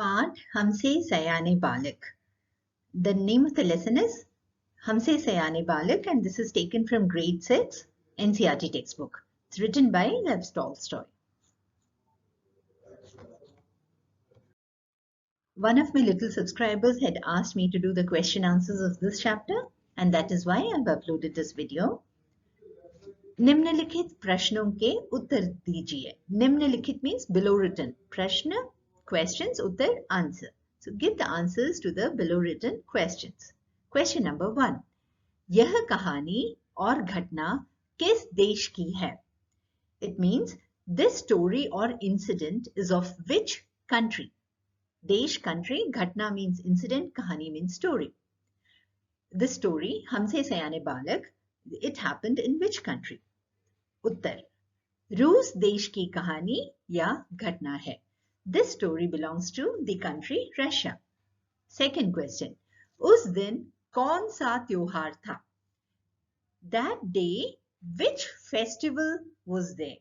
Part Hamse Sayane Balak. The name of the lesson is Hamse Sayane Balak, and this is taken from grade 6 NCERT textbook. It's written by Lev Tolstoy. One of my little subscribers had asked me to do the question answers of this chapter, and that is why I've uploaded this video. निम्नलिखित प्रश्नों के उत्तर दीजिए. निम्नलिखित means below written. प्रश्न, questions, Uttar, answer. So give the answers to the below written questions. Question number 1. यह कहानी और घटना किस देश की है? It means this story or incident is of which country? देश, country, घटना means incident, कहानी means story. This story, हमसे सयाने बालक, it happened in which country? उत्तर, रूस देश की कहानी या घटना है. This story belongs to the country Russia. Second question, उस दिन कौन सा त्योहार था? That day, which festival was there?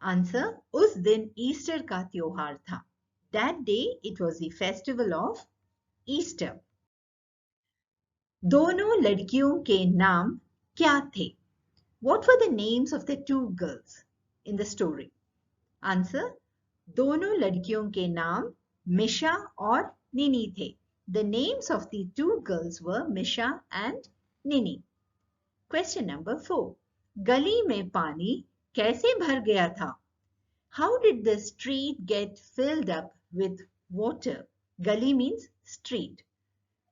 Answer, उस दिन ईस्टर का त्योहार था. That day, it was the festival of Easter. दोनों लड़कियों के नाम क्या थे? What were the names of the two girls in the story? Answer, दोनों लड़कियों के नाम मिशा और निनी थे. The names of the two girls were Misha and Nini. Question number 4. गली में पानी कैसे भर गया था? How did the street get filled up with water? गली means street.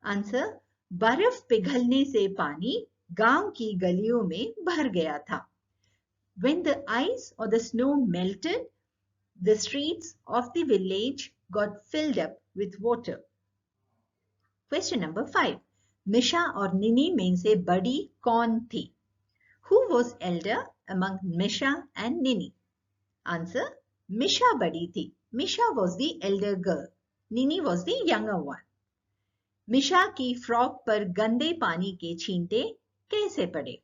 Answer, बर्फ पिघलने से पानी गांव की गलियों में भर गया था. When the ice or the snow melted, the streets of the village got filled up with water. Question number 5. Misha और Nini में से बड़ी कौन थी? Who was elder among Misha and Nini? Answer, Misha बड़ी थी. Misha was the elder girl. Nini was the younger one. मिशा की frock पर गंदे पानी के छींटे कैसे पड़े?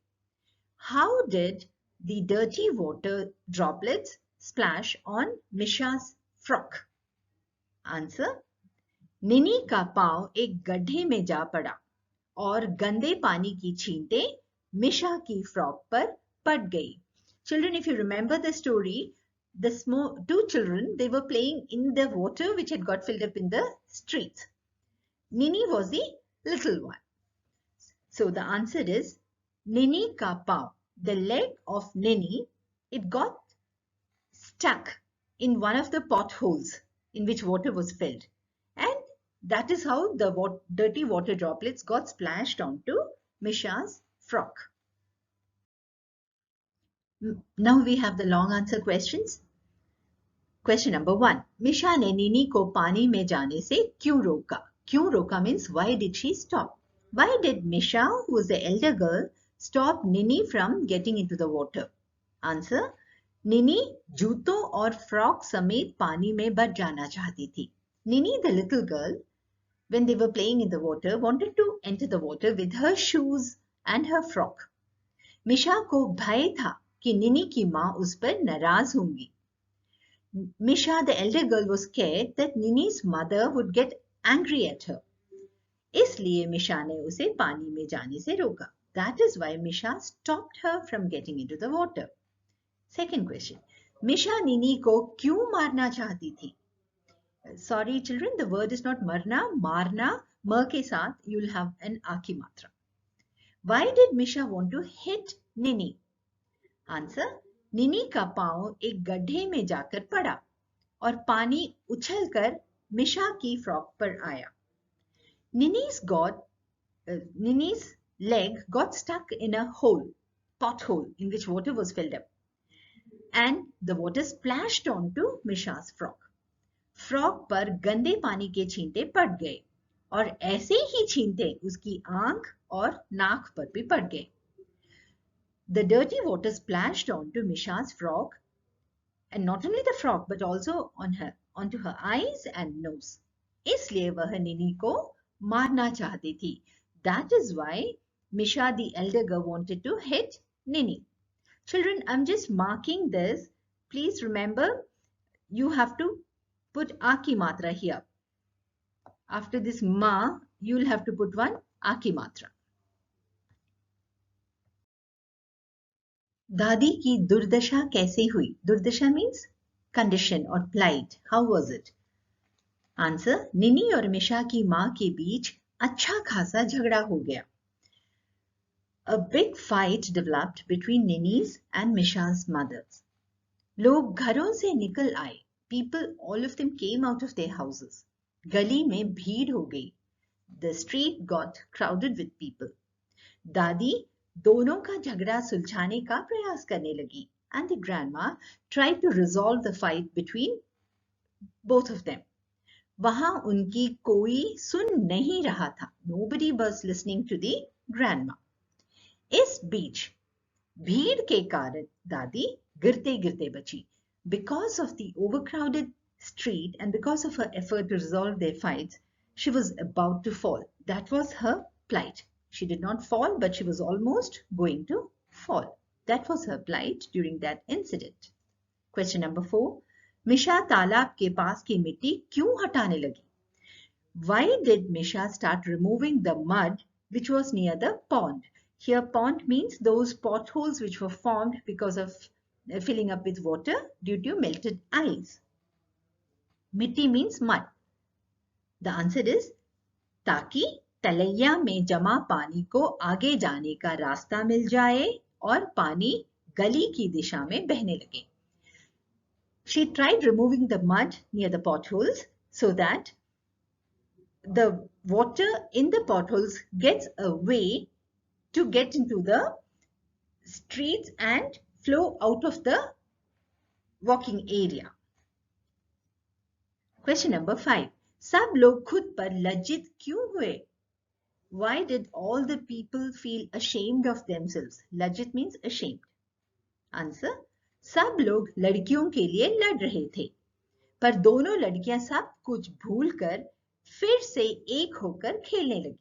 How did the dirty water droplets splash on Misha's frock? Answer, निनी का पांव एक गड्ढे में जा पड़ा और गंदे पानी की छींटे मिशा की फ्रॉक पर पड़ गई. Children, if you remember the story, the two children, they were playing in the water which had got filled up in the streets. Nini was the little one. So the answer is Nini ka pav. The leg of Nini, it got stuck in one of the potholes in which water was filled. And that is how the dirty water droplets got splashed onto Misha's frock. Now we have the long answer questions. Question number 1. Misha ने Nini को पानी में जाने से क्यों रोका? क्यों रोका means why did she stop? Why did Misha, who was the elder girl, stop Nini from getting into the water? Answer, Nini जूतों और फ्रॉक समेत पानी में बच जाना चाहती थी. Nini, the little girl, when they were playing in the water, wanted to enter the water with her shoes and her frock. Misha को भय था कि Nini की माँ उस पर नाराज होंगी. Misha, the elder girl, was scared that Nini's mother would get angry at her. इसलिए मिशा ने उसे पानी में जाने से रोका. That is why Misha stopped her from getting into the water. Second question. मिशा निनी को क्यों मारना चाहती थी? Sorry children, the word is not marna, मारना. म के साथ you will have an आ की मात्रा. Why did Misha want to hit Nini? Answer, निनी का पांव एक गड्ढे में जाकर पड़ा और पानी उछलकर मिशा की फ्रॉक पर आया. Nini's leg got stuck in a pothole in which water was filled up, and the water splashed onto Misha's frock. Frock पर गंदे पानी के छींटे पड़ गए और ऐसे ही छींटे उसकी आंख और नाक पर भी पड़ गए. The dirty water splashed onto Misha's frock, and not only the frock but also onto her eyes and nose. इसलिए वह निनी को मारना चाहती थी. That is why Misha, the elder girl, wanted to hit Nini. Children, I'm just marking this. Please remember, you have to put a ki matra here. After this ma, you'll have to put one a ki matra. दादी की दुर्दशा कैसे हुई? दुर्दशा means condition or plight. How was it? Answer, निनी और मिशा की माँ के बीच अच्छा खासा झगड़ा हो गया. A big fight developed between Nini's and Misha's mothers. लोग घरों से निकल आए. People, all of them came out of their houses. गली में भीड़ हो गई. The street got crowded with people. दादी दोनों का झगड़ा सुलझाने का प्रयास करने लगी. And the grandma tried to resolve the fight between both of them. वहां उनकी कोई सुन नहीं रहा था. Nobody was listening to the grandma. इस बीच भीड़ के कारण दादी गिरते गिरते बची. Because of the overcrowded street and because of her effort to resolve their fights, she was about to fall. That was her plight. She did not fall, but she was almost going to fall. That was her plight during that incident. Question number 4. मिशा तालाब के पास की मिट्टी क्यों हटाने लगी? Why did Misha start removing the mud which was near the pond? Here pond means those potholes which were formed because of filling up with water due to melted ice. Mitti means mud. The answer is ताकि तलैया में जमा पानी को आगे जाने का रास्ता मिल जाए और पानी गली की दिशा में बहने लगे. She tried removing the mud near the potholes so that the water in the potholes gets a way to get into the streets and flow out of the walking area. Question number 5. सब लोग खुद पर लज्जित क्यों हुए? Why did all the people feel ashamed of themselves? Lajjit means ashamed. Answer, सब लोग लड़कियों के लिए लड़ रहे थे, पर दोनों लड़कियां सब कुछ भूलकर फिर से एक होकर खेलने लगी.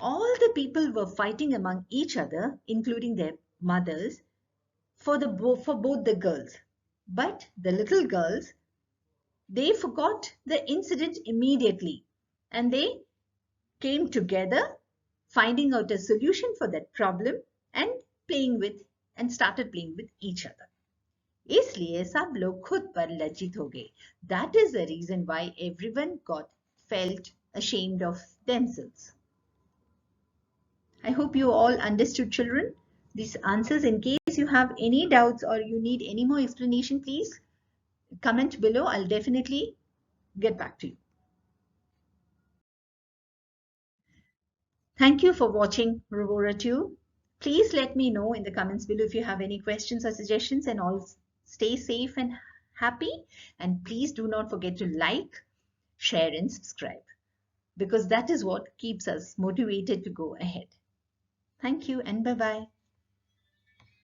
All the people were fighting among each other, including their mothers, for both the girls. But the little girls, they forgot the incident immediately and they came together, finding out a solution for that problem and started playing with each other. इसलिए सब लोग खुद पर लज्जित हो गए. That is the reason why everyone felt ashamed of themselves. I hope you all understood, children, these answers. In case you have any doubts or you need any more explanation, please comment below. I'll definitely get back to you. Thank you for watching Revora Tube. Please let me know in the comments below if you have any questions or suggestions, and all stay safe and happy. And please do not forget to like, share and subscribe, because that is what keeps us motivated to go ahead. Thank you and bye-bye.